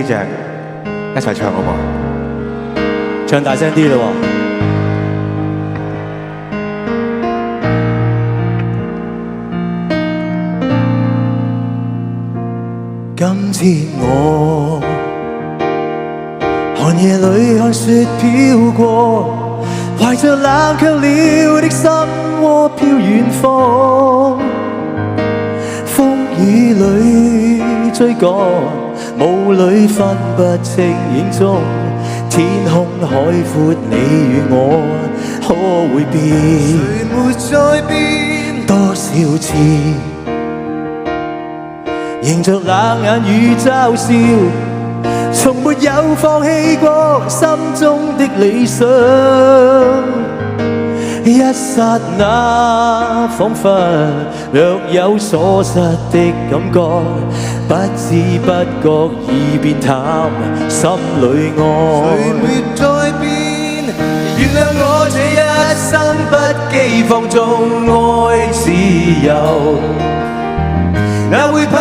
4隻一齊唱好唔好？唱大聲啲咯喎！今天我寒夜裏看雪飄過，懷着冷卻了的心窩飄遠方，風雨裏追趕，霧裏分不清影蹤，天空海闊，你與我可會變？誰沒再變？多少次迎着冷眼與嘲笑，從沒有放棄過心中的理想。一剎那彷彿若有所失的感覺，不知不覺已變淡心裏愛。誰沒再變？原諒我這一生不羈放縱愛自由，哪會怕